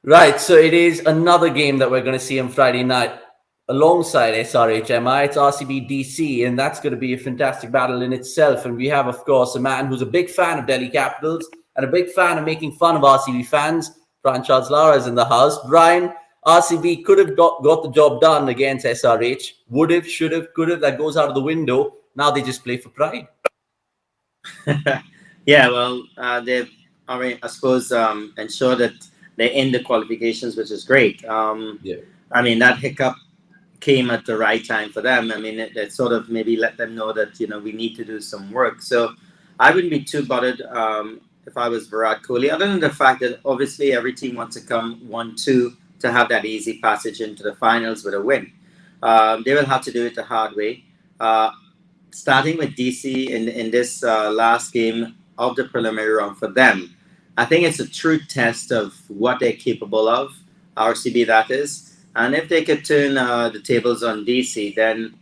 Right, so it is another game that we're going to see on Friday night alongside SRHMI. It's RCB DC, and that's going to be a fantastic battle in itself. And we have, of course, a man who's a big fan of Delhi Capitals and a big fan of making fun of RCB fans. Brian Charles Lara is in the house. Brian, RCB could have got the job done against SRH. Would have, should have, could have. That goes out of the window. Now they just play for pride. Yeah, well, they've, I suppose, ensured that they're in the qualifications, which is great. Yeah. I mean, that hiccup came at the right time for them. I mean, it sort of maybe let them know that, we need to do some work. So I wouldn't be too bothered if I was Virat Kohli, other than the fact that obviously every team wants to come 1-2 to have that easy passage into the finals with a win. They will have to do it the hard way. Starting with DC in this last game of the preliminary round for them, I think it's a true test of what they're capable of, RCB that is. And if they could turn the tables on DC, then,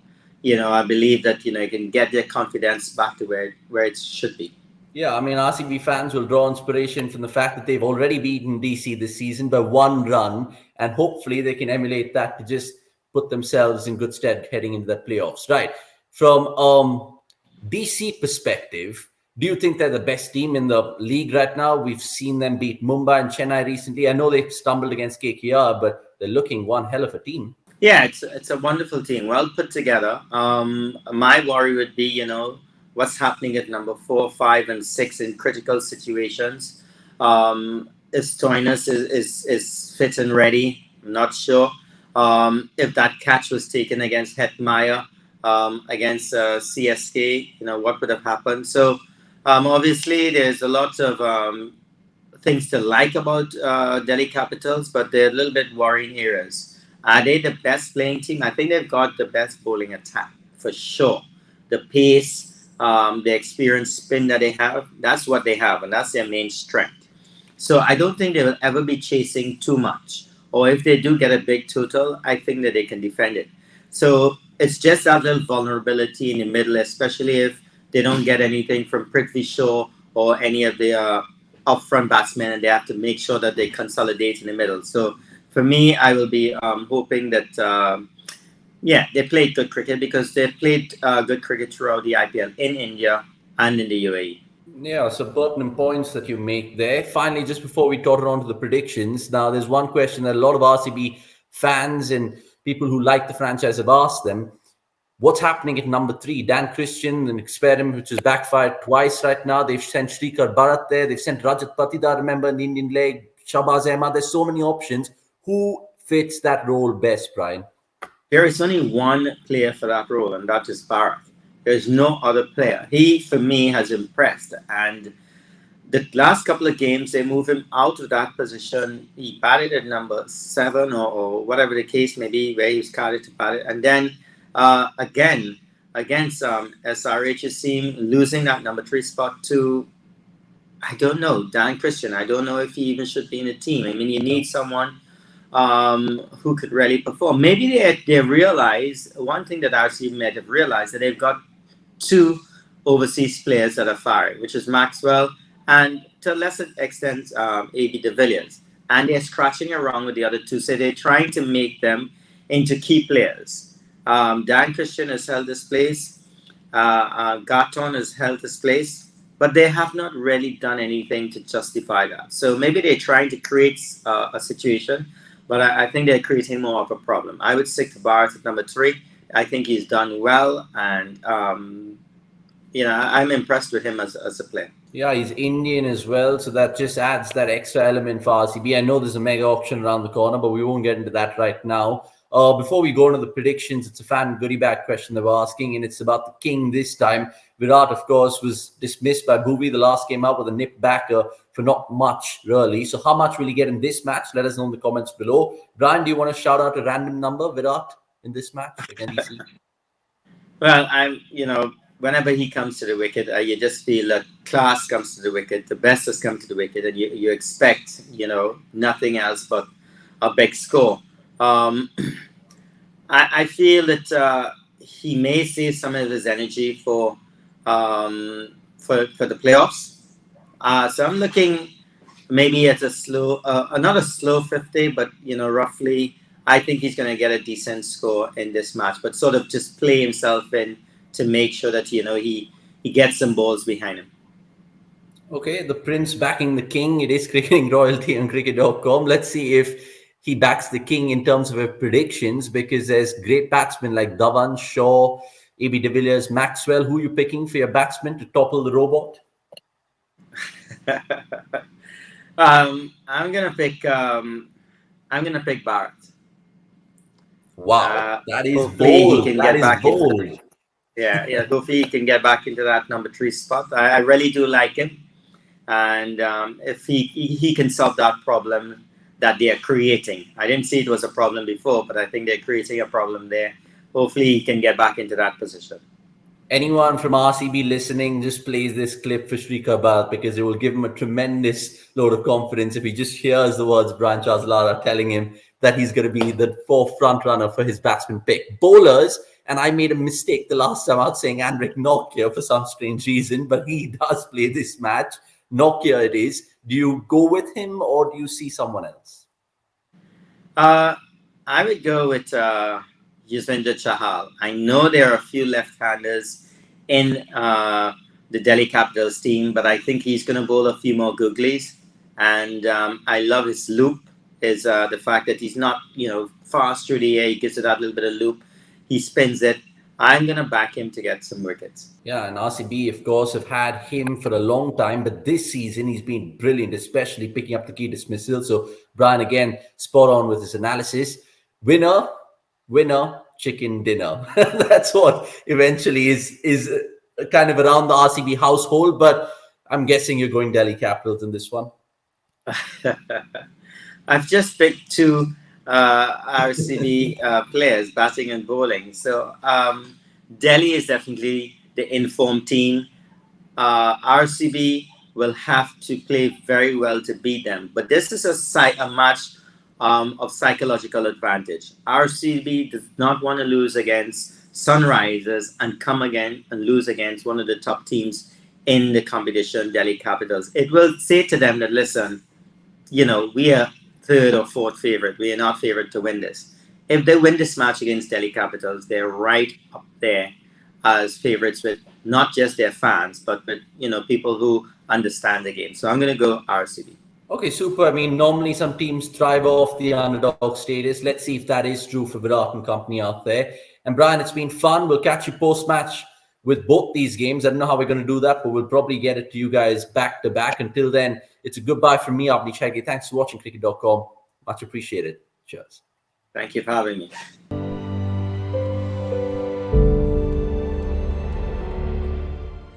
I believe that, you can get their confidence back to where it should be. Yeah, I mean, RCB fans will draw inspiration from the fact that they've already beaten DC this season by one run, and hopefully they can emulate that to just put themselves in good stead heading into the playoffs. Right. From DC perspective, do you think they're the best team in the league right now? We've seen them beat Mumbai and Chennai recently. I know they stumbled against KKR, but they're looking one hell of a team. Yeah, it's a wonderful team, well put together. My worry would be, what's happening at number 4, 5, and 6 in critical situations. If Stoinis is fit and ready, I'm not sure. If that catch was taken against Hetmeyer, against CSK, what would have happened? So obviously there's a lot of things to like about Delhi Capitals, but they're a little bit worrying areas. Are they the best playing team? I think they've got the best bowling attack for sure. The pace, the experience spin that they have, that's what they have, and that's their main strength. So I don't think they will ever be chasing too much. Or if they do get a big total, I think that they can defend it. So it's just that little vulnerability in the middle, especially if they don't get anything from Prithvi Shaw or any of the up-front batsmen, and they have to make sure that they consolidate in the middle. So for me, I will be hoping that, they played good cricket, because they've played good cricket throughout the IPL in India and in the UAE. Yeah, so pertinent points that you make there. Finally, just before we totter on to the predictions, now there's one question that a lot of RCB fans and people who like the franchise have asked them. What's happening at number 3? Dan Christian, an experiment which has backfired twice right now. They've sent Shrikar Bharat there. They've sent Rajat Patidar, remember, in the Indian leg. Shahbaz Ahmad. There's so many options. Who fits that role best, Brian? There is only one player for that role, and that is Bharat. There's no other player. He, for me, has impressed. And the last couple of games, they moved him out of that position. He batted at number 7 or whatever the case may be, where he was carried to bat it. And then again, against SRH's team, losing that number 3 spot to, I don't know, Dan Christian. I don't know if he even should be in the team. I mean, you need someone who could really perform. Maybe they realize, one thing that RCB might have realized, that they've got 2 overseas players that are firing, which is Maxwell and to a lesser extent AB de Villiers. And they're scratching around with the other 2, so they're trying to make them into key players. Dan Christian has held this place. Garton has held this place. But they have not really done anything to justify that. So maybe they're trying to create a situation, but I think they're creating more of a problem. I would stick to Bharat at number 3. I think he's done well, and I'm impressed with him as a player. Yeah, he's Indian as well, so that just adds that extra element for RCB. I know there's a mega auction around the corner, but we won't get into that right now. Before we go into the predictions, it's a fan goodie bag question they were asking, and it's about the king this time. Virat, of course, was dismissed by Bhuvi the last game out with a nip backer for not much, really. So how much will he get in this match? Let us know in the comments below. Brian, do you want to shout out a random number, Virat, in this match against DC? Well, whenever he comes to the wicket, you just feel that class comes to the wicket, the best has come to the wicket, and you expect, nothing else but a big score. I feel that he may save some of his energy for the playoffs. So I'm looking maybe it's a slow, not a slow 50, but roughly, I think he's going to get a decent score in this match. But sort of just play himself in to make sure that he gets some balls behind him. Okay, the prince backing the king. It is cricketing royalty on cricket.com. Let's see if he backs the king in terms of his predictions, because there's great batsmen like Dhawan, Shaw, AB de Villiers, Maxwell. Who are you picking for your batsman to topple the robot? I'm gonna pick. I'm gonna pick Bharat. Wow, that is Hopefully he bold. can That get is back into that. bold. Yeah. Hopefully he can get back into that number 3 spot. I really do like him, and if he can solve that problem that they are creating. I didn't see it was a problem before, but I think they're creating a problem there. Hopefully he can get back into that position. Anyone from RCB listening, just plays this clip for Sri Kabal, because it will give him a tremendous load of confidence if he just hears the words Brian Charles Lara telling him that he's going to be the fourth front runner for his batsman pick. Bowlers, and I made a mistake the last time out saying Andrik Nokia for some strange reason, but he does play this match. Nokia it is. Do you go with him or do you see someone else? I would go with Yuzvendra Chahal. I know there are a few left-handers in the Delhi Capitals team, but I think he's going to bowl a few more googlies. And I love his loop, is the fact that he's not, fast through the air. He gives it that little bit of loop. He spins it. I'm going to back him to get some wickets. Yeah, and RCB, of course, have had him for a long time, but this season he's been brilliant, especially picking up the key dismissal. So Brian, again, spot on with his analysis. Winner, chicken dinner. That's what eventually is kind of around the RCB household. But I'm guessing you're going Delhi Capitals in this one. I've just picked two RCB players, batting and bowling. So Delhi is definitely the informed team. RCB will have to play very well to beat them. But this is a match of psychological advantage. RCB does not want to lose against Sunrisers and come again and lose against one of the top teams in the competition, Delhi Capitals. It will say to them that, listen, we are third or fourth favorite. We are not favored to win this. If they win this match against Delhi Capitals, they're right up there as favorites with not just their fans, but with people who understand the game. So I'm going to go RCB. Okay, super. I mean, normally some teams thrive off the underdog status. Let's see if that is true for Virat and company out there. And Brian, it's been fun. We'll catch you post-match with both these games. I don't know how we're going to do that, but we'll probably get it to you guys back to back. Until then, it's a goodbye from me, Avni Chaggi. Thanks for watching cricket.com. Much appreciated. Cheers. Thank you for having me.